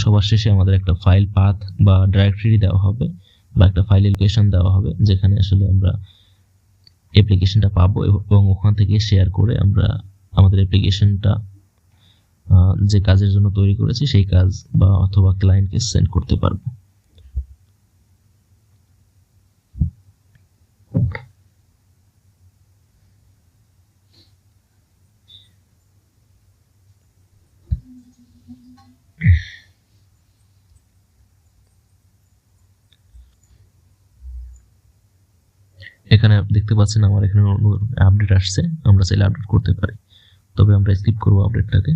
সবার শেষে আমাদের একটা ফাইল পাথ বা ডাইরেক্টরি দেওয়া হবে বা একটা ফাইল লোকেশন দেওয়া হবে যেখানে আসলে আমরা অ্যাপ্লিকেশনটা পাবো এবং ওখান থেকে শেয়ার করে আমরা আমাদের অ্যাপ্লিকেশনটা যে কাজের জন্য তৈরি করেছি সেই কাজ বা অথবা ক্লায়েন্টকে সেন্ড করতে পারবো। এখানে দেখতে পাচ্ছেন আমার এখানে আপডেট আসছে, আমরা চাইলে আপডেট করতে পারি, তবে আমরা স্কিপ করবো আপডেটটাকে,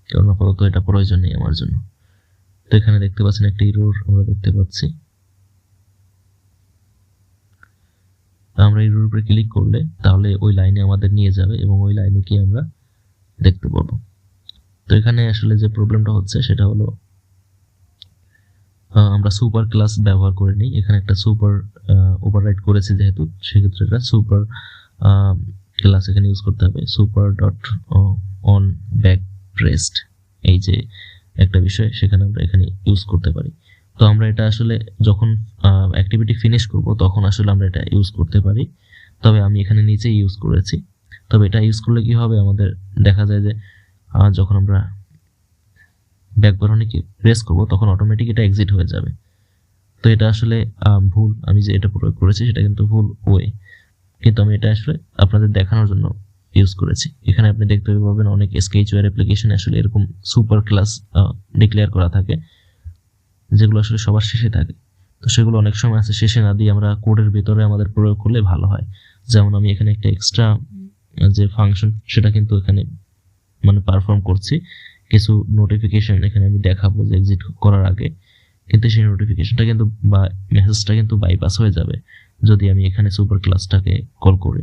কারণ আপাতত এটা প্রয়োজন নেই আমার জন্য। তো এখানে দেখতে পাচ্ছেন একটা এরর আমরা দেখতে পাচ্ছি। আমরা এরর উপরে ক্লিক করলে তাহলে ওই লাইনে আমাদের নিয়ে যাবে এবং ওই লাইনে কি আমরা দেখতে পাবো। তো এখানে আসলে যে প্রবলেমটা হচ্ছে সেটা হলো আমরা সুপার ক্লাস ব্যবহার করে নিই, এখানে একটা সুপার ওভাররাইড করেছি যেহেতু, সেক্ষেত্রে এটা সুপার ক্লাস এখানে ইউজ করতে হবে। Super dot on back pressed এই যে একটা বিষয়, সেখানে আমরা এখানে ইউজ করতে পারি। তো আমরা এটা আসলে যখন অ্যাক্টিভিটি ফিনিশ করব তখন আসলে আমরা এটা ইউজ করতে পারি, তবে আমি এখানে নিচে ইউজ করেছি। তবে এটা ইউজ করলে কি হবে, আমাদের দেখা যায় যে যখন আমরা ব্যাক বাটনে প্রেস করব তখন অটোমেটিক এটা এক্সিট হয়ে যাবে। তো এটা আসলে ভুল, আমি যে এটা প্রয়োগ করেছি সেটা কিন্তু ভুল ওয়ে, কিন্তু আমি এটা আসলে আপনাদের দেখানোর জন্য ইউজ করেছি। এখানে আপনি দেখতে পাবেন অনেক স্কেচওয়্যার অ্যাপ্লিকেশন আসলে এরকম সুপার ক্লাস ডিক্লেয়ার করা থাকে, যেগুলো আসলে সবার শেষে থাকে। তো সেগুলো অনেক সময় আছে শেষে না দিয়ে আমরা কোডের ভিতরে আমাদের প্রয়োগ করলে ভালো হয়। যেমন আমি এখানে একটা এক্সট্রা যে ফাংশন সেটা কিন্তু এখানে মানে পারফর্ম করছি, কিছু নোটিফিকেশন এখানে আমি দেখাবো যে এক্সিট করার আগে, কিন্তু সেই নোটিফিকেশনটা কিন্তু বা মেসেজটা কিন্তু বাইপাস হয়ে যাবে যদি আমি এখানে সুপার ক্লাসটাকে কল করি।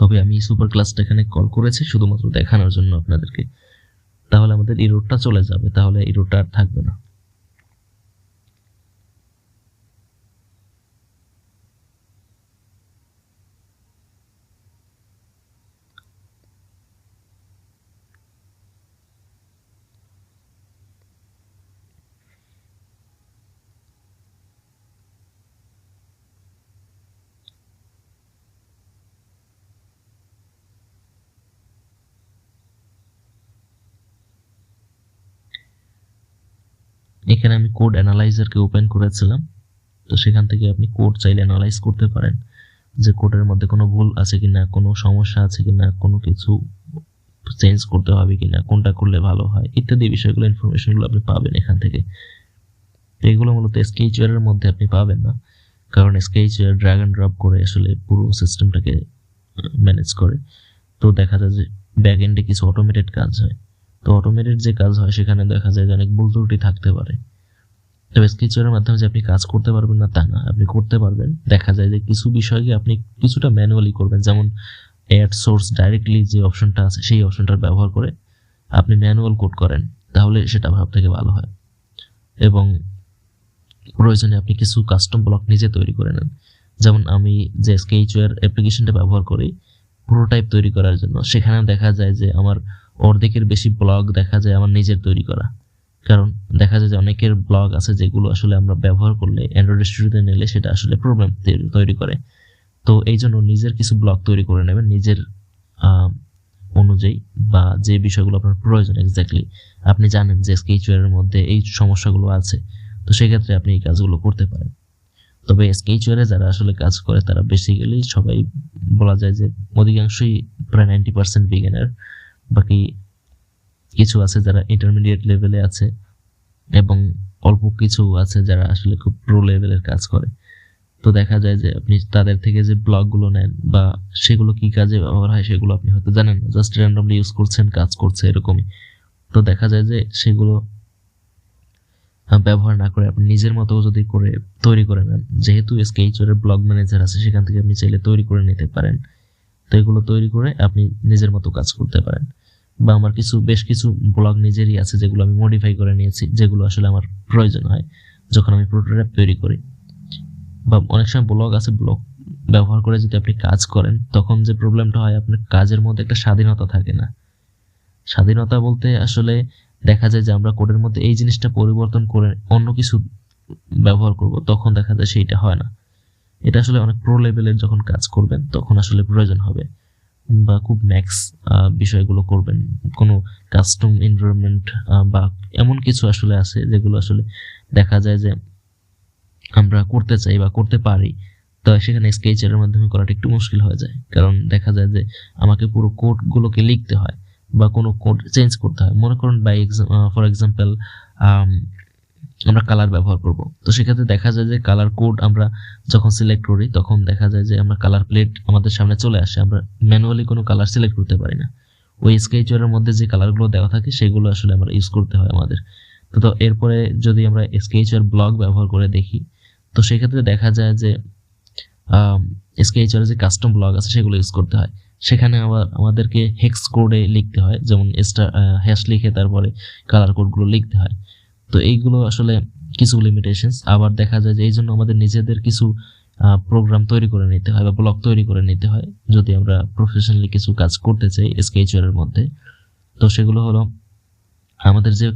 তবে আমি সুপার ক্লাসটা এখানে কল করেছি শুধুমাত্র দেখানোর জন্য আপনাদেরকে, তাহলে আমাদের এররটা চলে যাবে, তাহলে এররটা আর থাকবে না। এখানে আমি কোড অ্যানালাইজারকে ওপেন করেছিলাম। তো সেখান থেকে আপনি কোড চাইলে অ্যানালাইজ করতে পারেন, যে কোডের মধ্যে কোনো ভুল আছে কিনা, কোনো সমস্যা আছে কিনা, কোনো কিছু চেঞ্জ করতে হবে কিনা, কোনটা করলে ভালো হয় ইত্যাদি বিষয়গুলো, ইনফরমেশনগুলো আপনি পাবেন এখান থেকে। এগুলো মূলত স্কেচওয়্যার এর মধ্যে আপনি পাবেন না, কারণ স্কেচওয়্যার ড্র্যাগ অ্যান্ড ড্রপ করে আসলে পুরো সিস্টেমটাকে ম্যানেজ করে। তো দেখা যায় যে ব্যাক এন্ডে কিছু অটোমেটেড কাজ হয়। তো অটোমেটেড যে কাজ হয় সেখানে দেখা যায় যে অনেক ভুল ত্রুটি থাকতে পারে। তবে স্কেচওয়্যারের মাধ্যমে যে আপনি কাজ করতে পারবেন না তা না, আপনি করতে পারবেন। দেখা যায় যে কিছু বিষয়কে আপনি কিছুটা ম্যানুয়ালি করবেন, যেমন অ্যাড সোর্স ডাইরেক্টলি যে অপশনটা আছে সেই অপশনটার ব্যবহার করে আপনি ম্যানুয়াল কোড করেন, তাহলে সেটা ভাব থেকে ভালো হয়। এবং প্রয়োজনে আপনি কিছু কাস্টম ব্লক নিজে তৈরি করে নেন। যেমন আমি যে স্কেচওয়্যার অ্যাপ্লিকেশনটা ব্যবহার করি প্রোটোটাইপ তৈরি করার জন্য, সেখানে দেখা যায় যে আমার অর্ধেকের বেশি ব্লগ দেখা যায় আমার নিজের তৈরি করা। কারণ দেখা যায় যে অনেকের ব্লগ আছে যেগুলো আসলে আমরা ব্যবহার করলে অ্যান্ড্রয়েড স্টুডিওতে নিলে সেটা আসলে প্রবলেম তৈরি করে। তো এই জন্য নিজের কিছু ব্লগ তৈরি করে নেবেন নিজের অনুযায়ী, বা যে বিষয়গুলো আপনার প্রয়োজন এক্স্যাক্টলি আপনি জানেন যে স্কেচওয়্যারের মধ্যে এই সমস্যাগুলো আছে, তো সেক্ষেত্রে আপনি এই কাজগুলো করতে পারেন। তবে স্কেচওয়্যারে যারা আসলে কাজ করে তারা বেসিক্যালি সবাই বলা যায় যে অধিকাংশই প্রায় 90% বিগিনার, বাকি কিছু আছে যারা ইন্টারমিডিয়েট লেভেলে আছে, এবং অল্প কিছু আছে যারা আসলে খুব প্রো লেভেলের কাজ করে। তো দেখা যায় যে আপনি তাদের থেকে যে ব্লগগুলো নেন বা সেগুলো কি কাজে ব্যবহার হয় সেগুলো আপনি হয়তো জানেন না, জাস্ট র্যান্ডমলি ইউজ করছেন, কাজ করছে এরকমই। তো দেখা যায় যে সেগুলো ব্যবহার না করে আপনি নিজের মতো যদি করে তৈরি করে নেন, যেহেতু স্কেচওয়্যারের ব্লগ ম্যানেজার আছে সেখান থেকে আপনি চাইলে তৈরি করে নিতে পারেন। তো এগুলো তৈরি করে আপনি নিজের মতো কাজ করতে পারেন। বা আমার বেশ কিছু ব্লগ নিজেরই আছে যেগুলো আমি মডিফাই করে নিয়েছি, যেগুলো আসলে আমার প্রয়োজন হয় যখন আমি প্রোটোটাইপ তৈরি করি। বা অনেক সময় ব্লগ আছে, ব্লগ ব্যবহার করে যদি আপনি কাজ করেন তখন যে প্রবলেমটা হয় আপনার কাজের মধ্যে একটা স্বাধীনতা থাকে না। স্বাধীনতা বলতে আসলে দেখা যায় যে আমরা কোডের মধ্যে এই জিনিসটা পরিবর্তন করে অন্য কিছু ব্যবহার করব, তখন দেখা যায় সেইটা হয় না। এটা আসলে অনেক প্রো লেভেলের যখন কাজ করবেন তখন আসলে প্রয়োজন হবে, বা খুব ম্যাক্স বিষয়গুলো করবেন, কোনো কাস্টম এনভায়রনমেন্ট বা এমন কিছু আসলে আছে যেগুলো আসলে দেখা যায় যে আমরা করতে চাই বা করতে পারি, তো সেখানে স্কেচের মাধ্যমে করাটা একটু মুশকিল হয়ে যায়। কারণ দেখা যায় যে আমাকে পুরো কোডগুলোকে লিখতে হয় বা কোনো কোড চেঞ্জ করতে হয়। মনে করুন ফর এক্সাম্পল আমরা কালার ব্যবহার করব, তো সেক্ষেত্রে দেখা যায় যে কালার কোড আমরা যখন সিলেক্ট করি তখন দেখা যায় যে আমরা কালার প্লেট আমাদের সামনে চলে আসে, আমরা ম্যানুয়ালি কোনো কালার সিলেক্ট করতে পারি না। ওই স্কেচের মধ্যে যে কালারগুলো দেওয়া থাকে সেগুলো আসলে আমরা ইউজ করতে হয় আমাদের। তো এরপরে যদি আমরা স্কেচের ব্লগ ব্যবহার করে দেখি, তো সেক্ষেত্রে দেখা যায় যে স্কেচের যে কাস্টম ব্লগ আছে সেগুলো ইউজ করতে হয়। সেখানে আবার আমাদেরকে হেক্স কোডে লিখতে হয়, যেমন হ্যাশ লিখে তারপরে কালার কোডগুলো লিখতে হয়। তো এইগুলো আসলে কিছু লিমিটেশনস। আবার দেখা যায় যে এই জন্য আমাদের নিজেদের কিছু প্রোগ্রাম তৈরি করে নিতে হয় বা ব্লগ তৈরি করে নিতে হয় যদি আমরা প্রফেশনালি কিছু কাজ করতে চাই স্কেচের মধ্যে। তো সেগুলো হলো আমাদের যে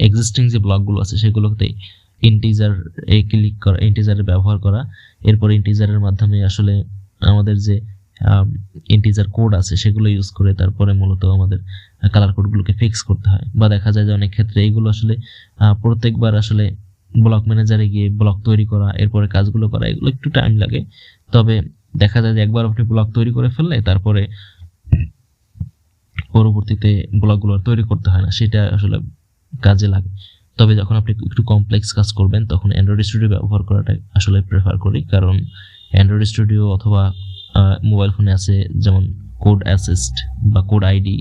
এক্সিস্টিং যে ব্লকগুলো আছে সেগুলোতে ইন্টিজার ক্লিক করা, ইন্টিজারের ব্যবহার করা, এরপর ইন্টিজারের মাধ্যমে আসলে আমাদের যে ইন্টিজার কোড আছে সেগুলো ইউজ করে তারপরে মূলত আমাদের কালার কোডগুলোকে ফিক্স করতে হয়। বা দেখা যায় যে অনেক ক্ষেত্রে এইগুলো আসলে প্রত্যেকবার আসলে ব্লক ম্যানেজারে গিয়ে ব্লক তৈরি করা, এরপরে কাজগুলো করা, এগুলো একটু টাইম লাগে। তবে দেখা যায় যে একবার আপনি ব্লক তৈরি করে ফেললে তারপরে পরবর্তীতে ব্লকগুলো তৈরি করতে হয় না, সেটা আসলে কাজে লাগে। তবে যখন আপনি একটু কমপ্লেক্স কাজ করবেন তখন অ্যান্ড্রয়েড স্টুডিও ব্যবহার করাটা আসলে প্রেফার করি, কারণ অ্যান্ড্রয়েড স্টুডিও অথবা মোবাইল ফোনে আছে যেমন কোড অ্যাসিস্ট বা কোড আইডি,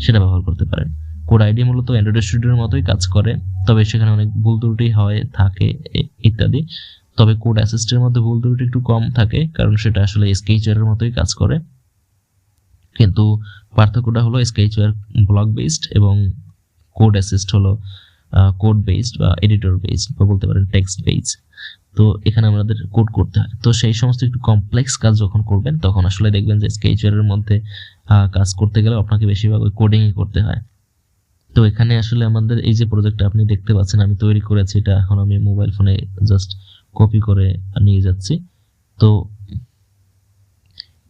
সেটা ব্যবহার করতে পারেন। কোড আইডি মূলত অ্যান্ড্রয়েড স্টুডিওর মতোই কাজ করে, তবে সেখানে অনেক ভুল ত্রুটি হয় থাকে ইত্যাদি। তবে কোড অ্যাসিস্টের মধ্যে ভুল ত্রুটি একটু কম থাকে, কারণ সেটা আসলে স্কেচের মতোই কাজ করে। কিন্তু পার্থক্যটা হলো স্কেচওয়্যার ব্লক বেসড এবং কোড অ্যাসিস্ট হলো কোড বেসড বা এডিটর বেসড বা বলতে পারেন টেক্সট বেসড। তো এখানে আমাদের কোড করতে হয়। তো সেই সমস্ত একটু কমপ্লেক্স কাজ যখন করবেন তখন আসলে দেখবেন যে স্কেচওয়্যারের মধ্যে কাজ করতে গেলে আপনাকে বেশিরভাগ ওই কোডিংই করতে হয়। তো এখানে আসলে আমাদের এই যে প্রজেক্টটা আপনি দেখতে পাচ্ছেন আমি তৈরি করেছি, এটা এখন আমি মোবাইল ফোনে জাস্ট কপি করে নিয়ে যাচ্ছি। তো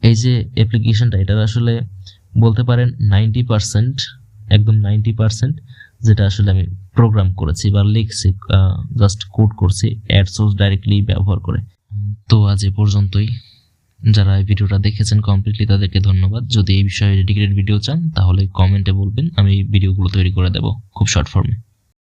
এই যে অ্যাপ্লিকেশনটা, এটার আসলে বলতে পারেন 90%, একদম 90% যেটা আসলে আমি প্রোগ্রাম করেছি বা লিখছি, জাস্ট কোড করছি অ্যাড সোর্স ডাইরেক্টলি ব্যবহার করে। তো আজ এ পর্যন্তই। যারা এই ভিডিওটা দেখেছেন কমপ্লিটলি তাদেরকে ধন্যবাদ। যদি এই বিষয়ে ডেডিকেটেড ভিডিও চান তাহলে কমেন্টে বলবেন, আমি ভিডিওগুলো তৈরি করে দেব খুব শর্ট ফর্মে।